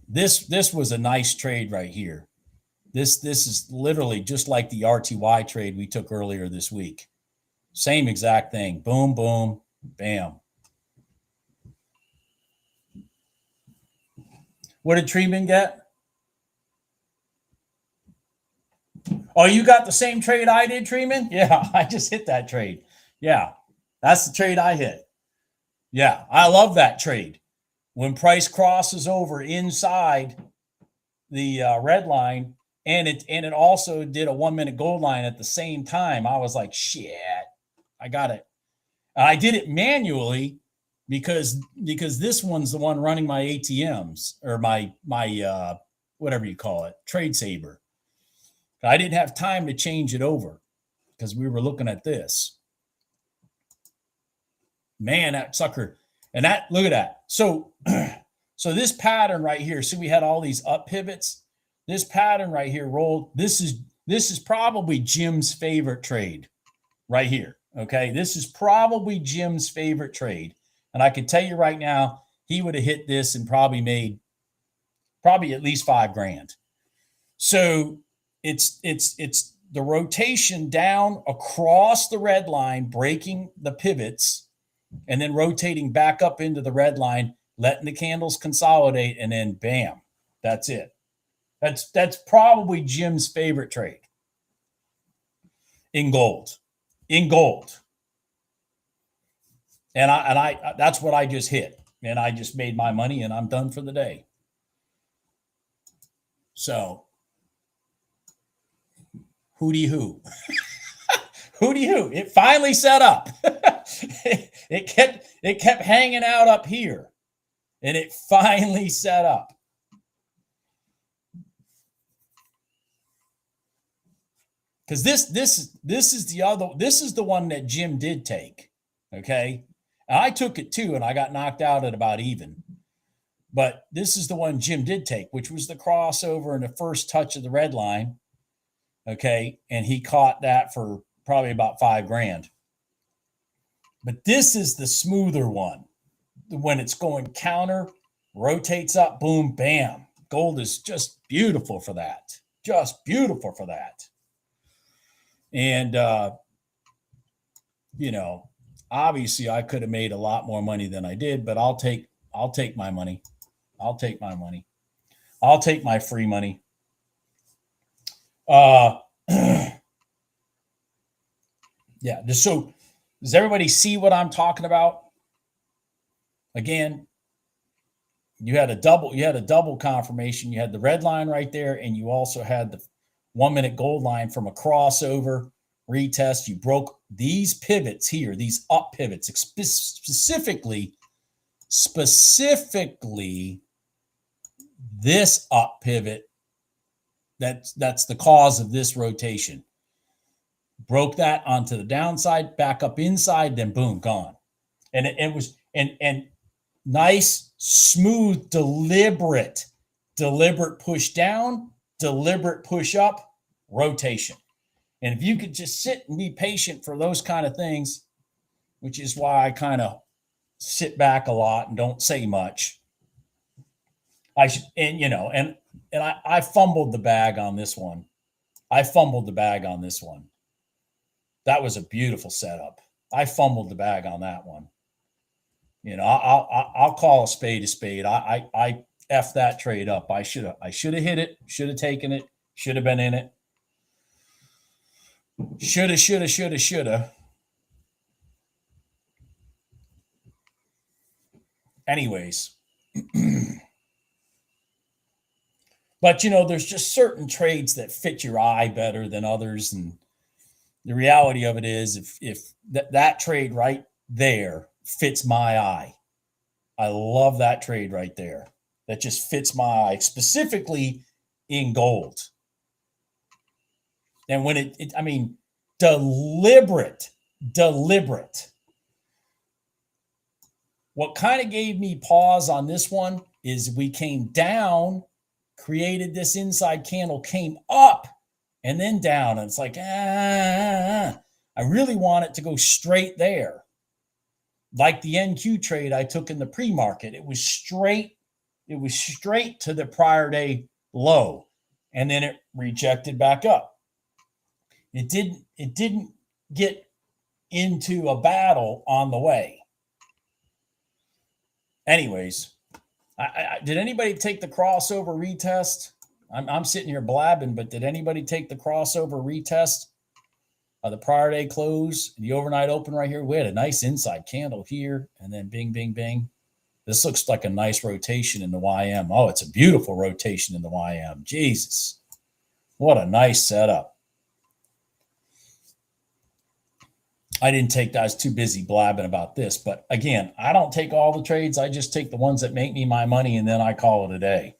This was a nice trade right here. This is literally just like the RTY trade we took earlier this week. Same exact thing. Boom, boom, bam. What did Treeman get? Oh, you got the same trade I did, Treeman? Yeah, I just hit that trade. Yeah, that's the trade I hit. Yeah, I love that trade. When price crosses over inside the red line, and it also did a 1-minute gold line at the same time, I was like, shit, I got it. I did it manually because this one's the one running my ATMs, or my whatever you call it, Trade Saber. I didn't have time to change it over because we were looking at this. Man, that sucker. And that, look at that. So, so this pattern right here, see, we had all these up pivots. This pattern right here rolled. This is probably Jim's favorite trade right here. Okay. This is probably Jim's favorite trade. And I can tell you right now, he would have hit this and probably made probably at least $5,000. So it's the rotation down across the red line, breaking the pivots, and then rotating back up into the red line, letting the candles consolidate, and then bam, that's it. That's probably Jim's favorite trade in gold. In gold. And I that's what I just hit. And I just made my money and I'm done for the day. So hooty hoo. Hooty hoo. It finally set up. it kept hanging out up here. And it finally set up. Because this is the one that Jim did take. Okay. And I took it too, and I got knocked out at about even. But this is the one Jim did take, which was the crossover and the first touch of the red line. Okay. And he caught that for probably about $5,000. But this is the smoother one. When it's going counter, rotates up, boom, bam. Gold is just beautiful for that. Just beautiful for that. And, obviously I could have made a lot more money than I did, but I'll take my money. I'll take my money. I'll take my free money. Yeah. So does everybody see what I'm talking about? Again, you had a double confirmation. You had the red line right there, and you also had the 1 minute gold line from a crossover retest. You broke these pivots here, these up pivots, specifically this up pivot. That's the cause of this rotation. Broke that onto the downside, back up inside, then boom, gone. And it was nice, smooth, deliberate push down, deliberate push up, rotation. And if you could just sit and be patient for those kind of things, which is why I kind of sit back a lot and don't say much. I fumbled the bag on this one. That was a beautiful setup. I fumbled the bag on that one. I'll call a spade a spade. I F that trade up. I should have hit it, should have taken it, should have been in it. Shoulda. Anyways. But, there's just certain trades that fit your eye better than others. And the reality of it is if that trade right there fits my eye, I love that trade right there. That just fits my eye, specifically in gold. And when deliberate. What kind of gave me pause on this one is we came down, created this inside candle, came up, and then down. And it's like, I really want it to go straight there. Like the NQ trade I took in the pre-market. It was straight to the prior day low. And then it rejected back up. It didn't get into a battle on the way. Anyways, did anybody take the crossover retest? I'm sitting here blabbing, but did anybody take the crossover retest of the prior day close, the overnight open right here? We had a nice inside candle here, and then bing, bing, bing. This looks like a nice rotation in the YM. Oh, it's a beautiful rotation in the YM. Jesus, what a nice setup. I didn't take that. I was too busy blabbing about this. But again, I don't take all the trades. I just take the ones that make me my money, and then I call it a day.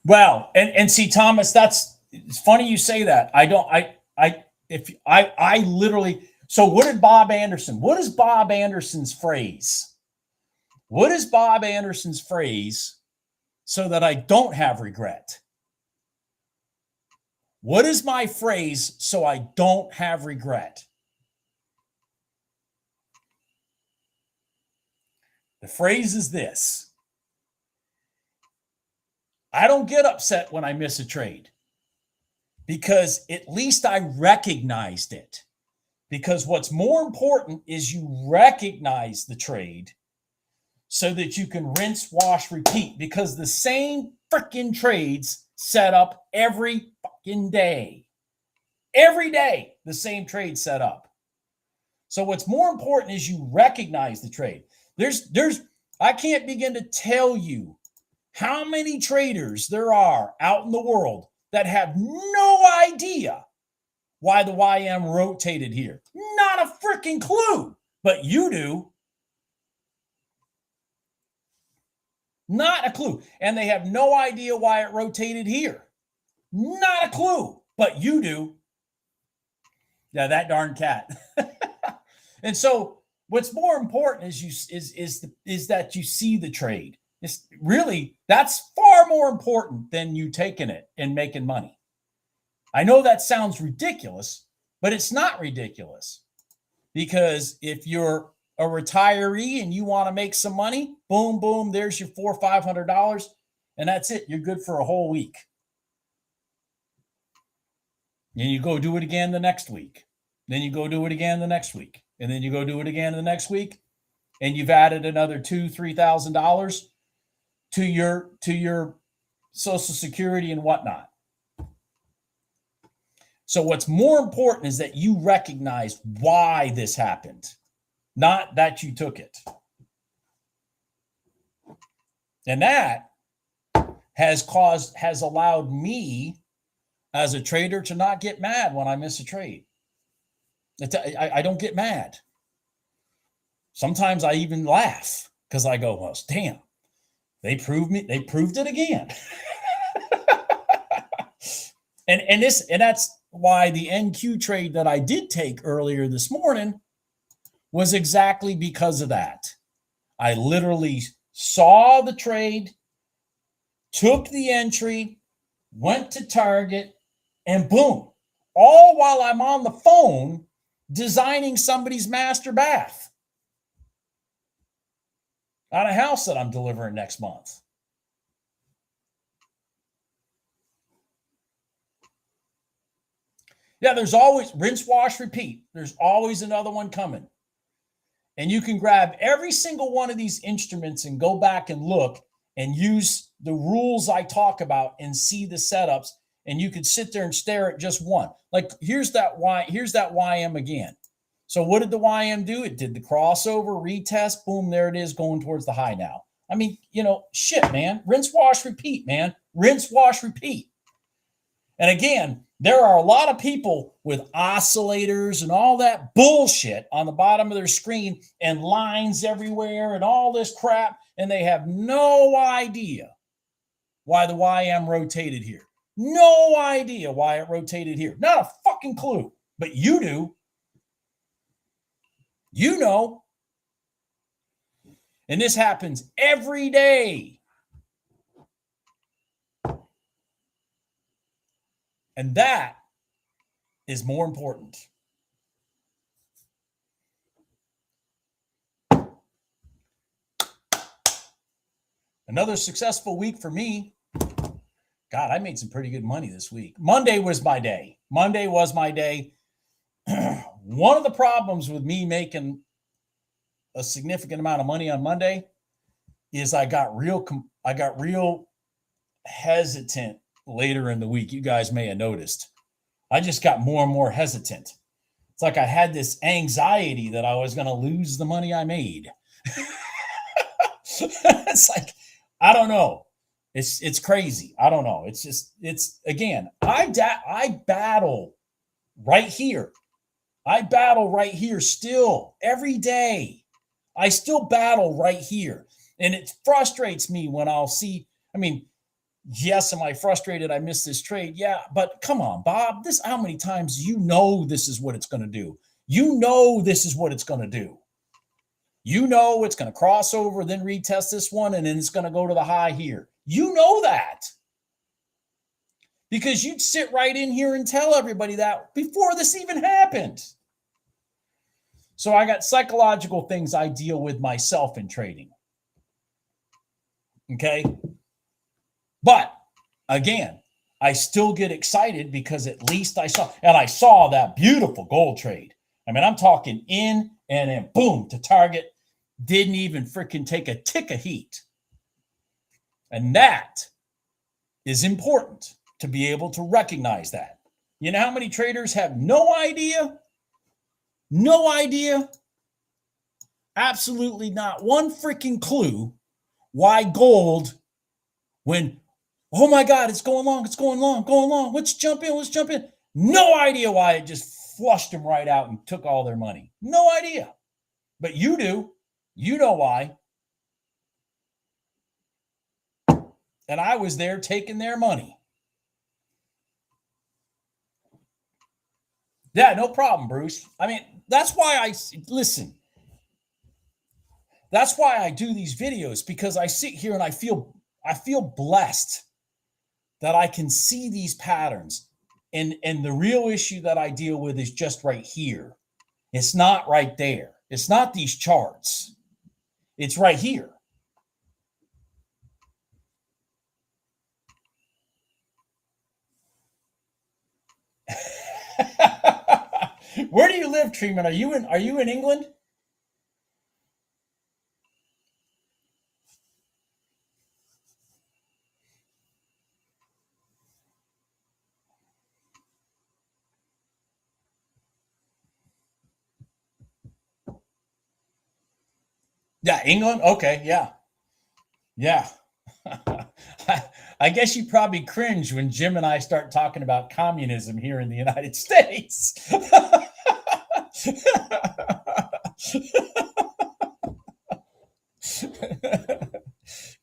Well, and see, Thomas, that's it's funny you say that. I literally, so what is Bob Anderson's phrase? What is Bob Anderson's phrase so that I don't have regret? What is my phrase so I don't have regret? The phrase is this: I don't get upset when I miss a trade because at least I recognized it. Because what's more important is you recognize the trade so that you can rinse, wash, repeat, because the same freaking trades set up every fucking day. Every day, the same trade set up. So what's more important is you recognize the trade. I can't begin to tell you how many traders there are out in the world that have no idea why the YM rotated here. Not a freaking clue, but you do. Not a clue. And they have no idea why it rotated here. Not a clue, but you do. Yeah, that darn cat. And so what's more important is that you see the trade. It's really, that's far more important than you taking it and making money. I know that sounds ridiculous, but it's not ridiculous. Because if you're a retiree and you want to make some money, boom, boom, there's your $400 or $500, and that's it. You're good for a whole week. Then you go do it again the next week. Then you go do it again the next week. And then you go do it again the next week. And you've added another $2,000-$3,000 to your Social Security and whatnot. So what's more important is that you recognize why this happened, not that you took it. And that has allowed me as a trader to not get mad when I miss a trade. I don't get mad. Sometimes I even laugh because I go, well, damn, they proved it again. and that's why the NQ trade that I did take earlier this morning was exactly because of that. I literally saw the trade, took the entry, went to target, and boom, all while I'm on the phone designing somebody's master bath on a house that I'm delivering next month. Yeah, there's always rinse, wash, repeat. There's always another one coming. And you can grab every single one of these instruments and go back and look and use the rules I talk about and see the setups. And you could sit there and stare at just one. Like here's that YM again. So what did the YM do? It did the crossover, retest, boom, there it is going towards the high now. I mean, shit, man. Rinse, wash, repeat, man. Rinse, wash, repeat. And again, there are a lot of people with oscillators and all that bullshit on the bottom of their screen and lines everywhere and all this crap, and they have no idea why the YM rotated here. No idea why it rotated here. Not a fucking clue, but you do. You know. And this happens every day. And that is more important. Another successful week for me. God, I made some pretty good money this week. Monday was my day. One of the problems with me making a significant amount of money on Monday is I got real hesitant later in the week. You guys may have noticed. I just got more and more hesitant. It's like I had this anxiety that I was going to lose the money I made. It's like, I don't know. It's crazy. I don't know. Again, I battle right here. I battle right here still every day. I still battle right here. And it frustrates me when I'll see, Yes, am I frustrated I missed this trade? Yeah, but come on, Bob. This how many times you know this is what it's going to do? You know this is what it's going to do. You know it's going to cross over, then retest this one, and then it's going to go to the high here. You know that. Because you'd sit right in here and tell everybody that before this even happened. So I got psychological things I deal with myself in trading. Okay. But again, I still get excited because at least I saw that beautiful gold trade. I mean, I'm talking in and then boom to target. Didn't even freaking take a tick of heat. And that is important to be able to recognize that. You know how many traders have no idea? No idea. Absolutely not one freaking clue why gold, when, oh my God, it's going long, going long. Let's jump in. No idea why it just flushed them right out and took all their money. No idea. But you do. You know why. And I was there taking their money. Yeah, no problem, Bruce. I mean, that's why listen. That's why I do these videos, because I sit here and I feel blessed that I can see these patterns. And the real issue that I deal with is just right here. It's not right there. It's not these charts. It's right here. Where do you live, Treeman? Are you in England? Yeah, England? Okay, yeah. Yeah. I guess you probably cringe when Jim and I start talking about communism here in the United States.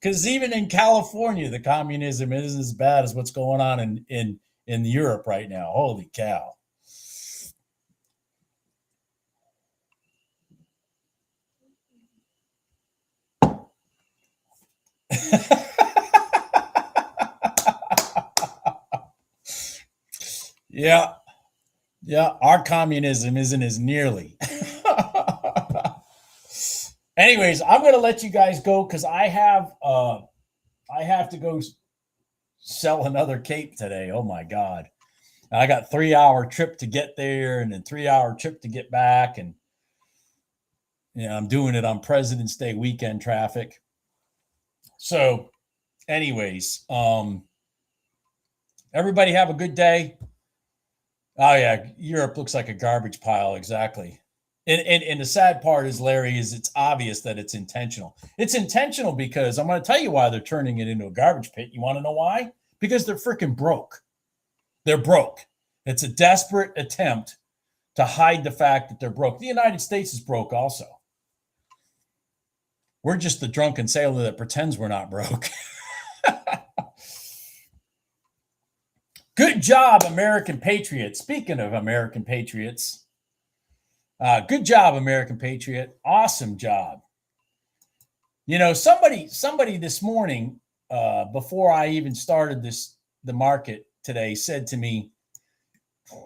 Because even in California, the communism isn't as bad as what's going on in Europe right now. Holy cow. Yeah. Yeah. Our communism isn't as nearly. Anyways, I'm going to let you guys go because I have to go sell another cape today. Oh my God. I got 3-hour trip to get there and then 3-hour trip to get back. And I'm doing it on President's Day weekend traffic. So anyways, everybody have a good day. Oh yeah, Europe looks like a garbage pile. Exactly. And the sad part is, Larry, is it's obvious that it's intentional. It's intentional because I'm going to tell you why they're turning it into a garbage pit. You want to know why? Because they're freaking broke. They're broke. It's a desperate attempt to hide the fact that they're broke. The United States is broke also. We're just the drunken sailor that pretends we're not broke. Good job, American Patriot. Speaking of American Patriots, good job, American Patriot. Awesome job. Somebody this morning, before I even started the market today, said to me,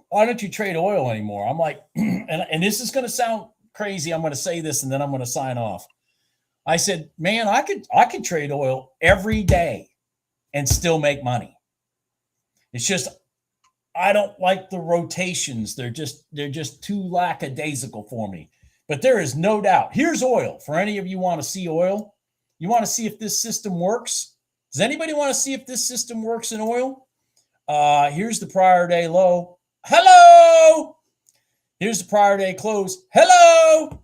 why don't you trade oil anymore? I'm like, and this is going to sound crazy. I'm going to say this and then I'm going to sign off. I said, man, I could trade oil every day and still make money. It's just, I don't like the rotations. They're just too lackadaisical for me. But there is no doubt. Here's oil. For any of you want to see oil, you want to see if this system works. Does anybody want to see if this system works in oil? Here's the prior day low. Hello. Here's the prior day close. Hello.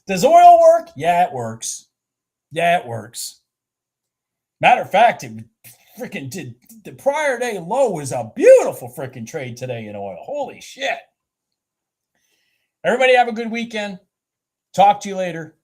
Does oil work? Yeah, it works. Yeah, it works. Matter of fact, it freaking did. The prior day low was a beautiful freaking trade today in oil. Holy shit. Everybody have a good weekend. Talk to you later.